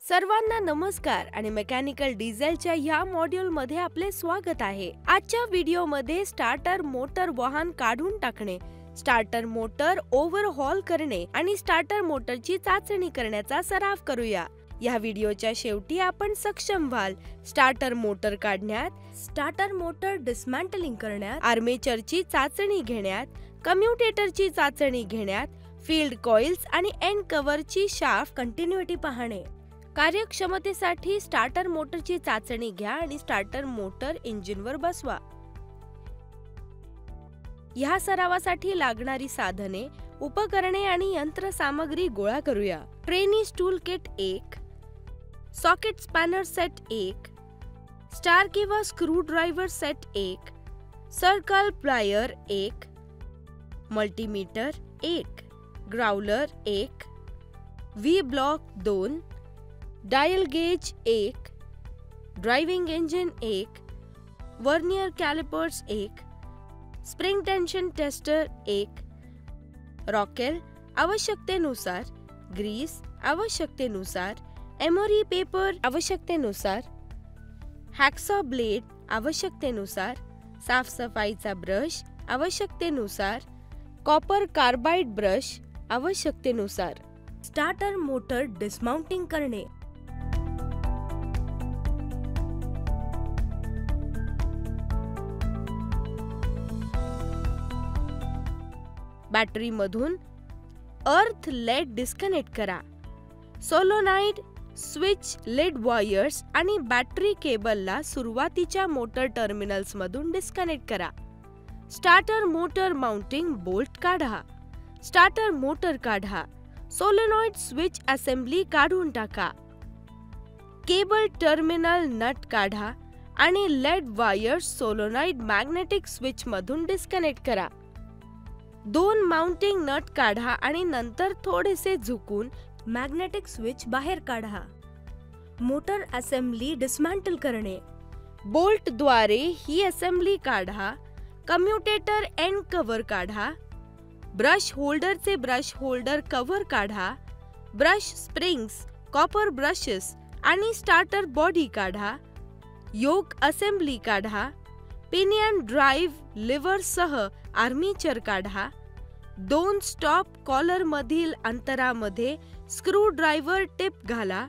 सर्वांना नमस्कार आणि मेकॅनिकल डिझेलच्या या मॉड्यूल मध्ये आपले स्वागत आहे। आजच्या व्हिडिओ मध्ये स्टार्टर मोटर वाहन काढून टाकणे, स्टार्टर मोटर ओव्हरहॉल करणे आणि स्टार्टर मोटरची चाचणी करण्याचा सराव करूया। या व्हिडिओच्या शेवटी आपण सक्षम व्हाल स्टार्टर मोटर काढण्यात, स्टार्टर मोटर डिस्मॅन्टलिंग करण्यात, आर्मेचरची चाचणी घेण्यात, कम्युटेटरची चाचणी घेण्यात, फील्ड कॉइल्स आणि एंड कव्हरची शाफ्ट कंटिन्युटी पाहणे। कार्यक्षमतेसाठी स्टार्टर मोटरची चाचणी घ्या आणि स्टार्टर मोटर इंजिनवर बसवा। या सरावासाठी लागणारी साधने, उपकरणे आणि यंत्रसामग्री गोळा करूया। ट्रेनिस tool kit 1, socket spanner set 1, star किंवा screwdriver set 1, circle plier 1, multimeter 1, growler 1, V block 2, dial gauge 1, driving engine 1, vernier callipers 1, spring tension tester 1, रॉकेल आवश्यकतेनुसार, ग्रीस आवश्यकतेनुसार, एमोरी पेपर आवश्यकतेनुसार, हॅकसॉ ब्लेड आवश्यकतेनुसार, साफसफाईचा ब्रश आवश्यकतेनुसार, कॉपर कार्बाइड ब्रश आवश्यकतेनुसार। Starter motor dismounting करणे। बॅटरी मधून अर्थ लेड डिस्कनेक्ट करा। सोलोनाइड, स्विच, लेड वायर्स आणि बॅटरी केबलला सुरुवातीच्या मोटर टर्मिनल्स मधून डिस्कनेक्ट करा। स्टार्टर मोटर माउंटिंग बोल्ट काढा। स्टार्टर मोटर काढा। सोलेनॉइड स्विच असेंब्ली काढून टाका। केबल टर्मिनल नट काढा आणि lead wires solenoid magnetic switch मधून डिस्कनेक्ट करा। 2 माउंटिंग नट काढा आणि नंतर थोडेसे झुकून मॅग्नेटिक स्विच बाहेर काढा। मोटर असेंब्ली डिस्मॅन्टल करणे। बोल्ट द्वारे ही असेंब्ली काढा। कम्युटेटर एंड कव्हर काढा। ब्रश होल्डरचे ब्रश होल्डर कव्हर काढा। ब्रश स्प्रिंग्स, कॉपर ब्रशेस आणि स्टार्टर बॉडी काढा। योक असेंब्ली काढा। पिनियन ड्राइव्ह लिव्हर सह आर्मेचर काढा। 2 स्टॉप कॉलर मधील अंतरामध्ये स्क्रू ड्रायव्हर टिप घाला।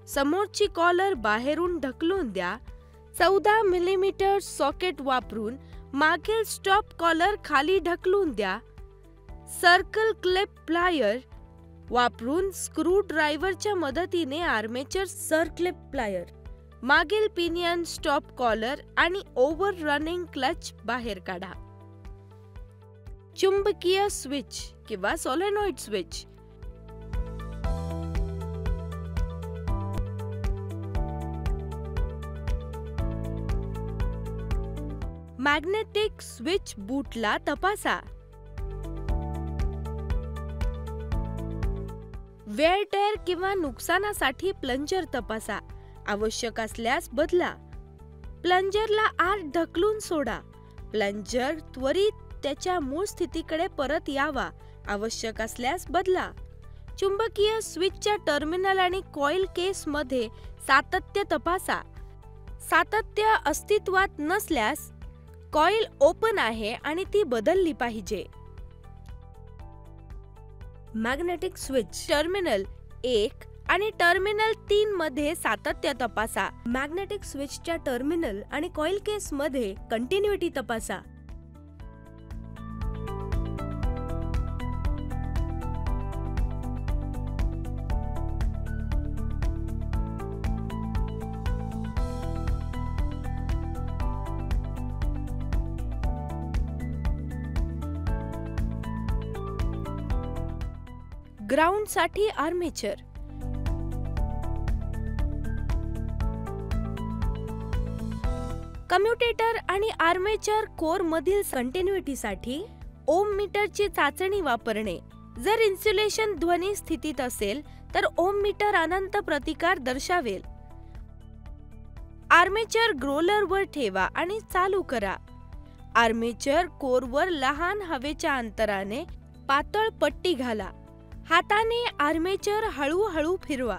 समोरची कॉलर बाहेरून ढकलून द्या। 14 मिलीमीटर सॉकेट वापरून मागील स्टॉप कॉलर खाली ढकलून द्या। सर्कल क्लिप प्लायर वापरून स्क्रू ड्रायव्हरच्या मदतीने आर्मेचर सर्क्लिप प्लायर, मागील पिनियन स्टॉप कॉलर आणि ओव्हर रनिंग क्लच बाहेर काढा। चुंबकीय स्विच किंवा सोलेनॉइड स्विच। मॅग्नेटिक स्विच बूटला तपासा। वेअर टेअर किंवा नुकसानासाठी प्लंजर तपासा। आवश्यक असल्यास बदला। प्लंजरला आत ढकलून सोडा। प्लंजर त्वरित त्याच्या मूळ स्थितीकडे परत यावा। आवश्यक असल्यास बदला। चुंबकीय स्विचच्या टर्मिनल आणि कॉइल केस मध्ये सातत्य तपासा। सातत्य अस्तित्वात नसल्यास कॉइल ओपन आहे आणि ती बदलली पाहिजे। मॅग्नेटिक स्विच टर्मिनल 1 आणि टर्मिनल 3 मध्ये सातत्य तपासा। मॅग्नेटिक स्विचच्या टर्मिनल आणि कॉइल केस मध्ये कंटिन्युटी तपासा। ग्राउंड साठी आर्मेचर। कम्युटेटर आणि आर्मेचर कोर मधील कंटिन्युटी साठी ओम मीटरची चाचणी वापरणे। जर इन्सुलेशन ध्वनी स्थितीत असेल तर ओम मीटर अनंत प्रतिकार दर्शवेल। आर्मेचर ग्रोलर वर ठेवा आणि चालू करा। आर्मेचर कोरवर लहान हवेच्या अंतराने पातळ पट्टी घाला। हाताने आर्मेचर हळूहळू फिरवा।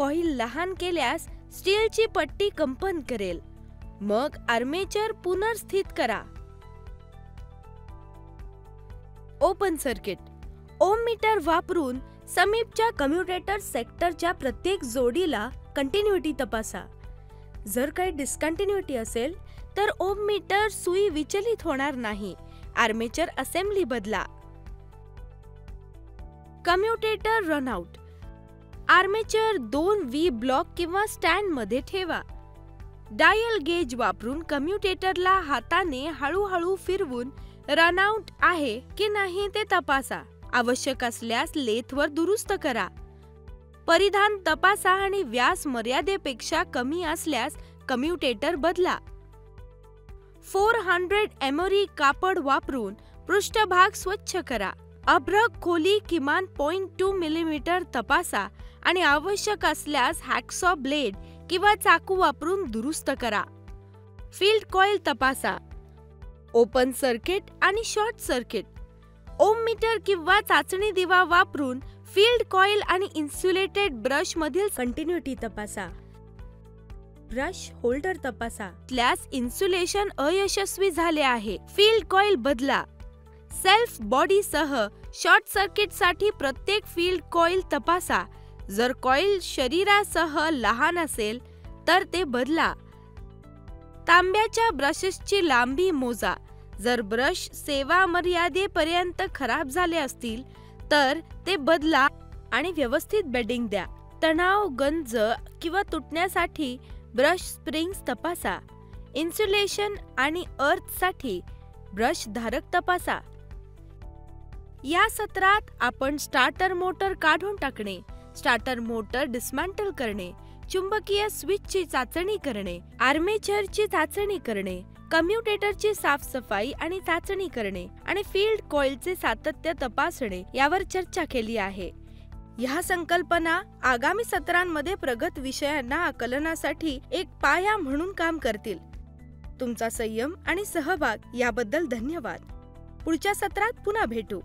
कॉईल लहान केल्यास स्टीलची पट्टी कंपन करेल. मग आर्मेचर पुनर्स्थित करा. Open circuit. ओम मीटर वापरून समीपच्या कम्युटेटर सेक्टरच्या प्रत्येक जोडीला कंटिन्युटी तपासा. जर काही डिस्कंटिन्युटी असेल तर ओम मीटर सुई विचलित होणार नाही. आर्मेचर असेंब्ली बदला. Commutator runout. Armature 2 V block किंवा स्टँड मध्ये ठेवा. डायल गेज वापरून कम्युटेटरला हाताने हळूहळू फिरवून रनआउट आहे की नाही ते तपासा. आवश्यक असल्यास लेथवर दुरुस्त करा. परिधान तपासा आणि व्यास मर्यादेपेक्षा कमी असल्यास कम्युटेटर बदला. 400 एमोरी कापड वापरून पृष्ठभाग स्वच्छ करा. अभ्रक खोली किमान 0.2 मिलीमीटर तपासा आणि आवश्यक असल्यास हॅकसॉ ब्लेड किंवा चाकू वापरून दुरुस्त करा. फील्ड कॉईल तपासा. ओपन सर्किट आणि शॉर्ट सर्किट. ओम मीटर किंवा चाचणी दिवा वापरून फील्ड कॉईल आणि इन्सुलेटेड ब्रश मधील कंटिन्युटी तपासा. ब्रश होल्डर तपासा. त्यास इन्सुलेशन अयशस्वी झाले आहे. फील्ड कॉईल बदला. सेल्फ बॉडी सह शॉर्ट सर्किट साठी प्रत्येक फील्ड कॉईल तपासा. जर कॉईल शरीरासह लहान असेल तर ते बदला. तांब्याच्या ब्रशेसची लांबी मोजा. जर ब्रश सेवा मर्यादेपर्यंत खराब झाले असतील तर ते बदला आणि व्यवस्थित बेडिंग द्या. तणाव, गंज किंवा तुटण्यासाठी ब्रश स्प्रिंग्स तपासा. इन्सुलेशन आणि अर्थसाठी ब्रश धारक तपासा. या सत्रात आपण स्टार्टर मोटर काढून टाकणे, स्टार्टर मोटर डिस्मॅन्टल करणे, चुंबकीय स्विचची चाचणी करणे, आर्मेचरची चाचणी करणे, कम्युटेटरची साफसफाई आणि चाचणी करणे आणि फील्ड कॉईलचे सातत्य तपासणे यावर चर्चा केली आहे. ह्या संकल्पना आगामी सत्रांमध्ये प्रगत विषयांना आकलनासाठी एक पाया म्हणून काम करतील. तुमचा संयम आणि सहभाग याबद्दल धन्यवाद. पुढच्या सत्रात पुन्हा भेटू.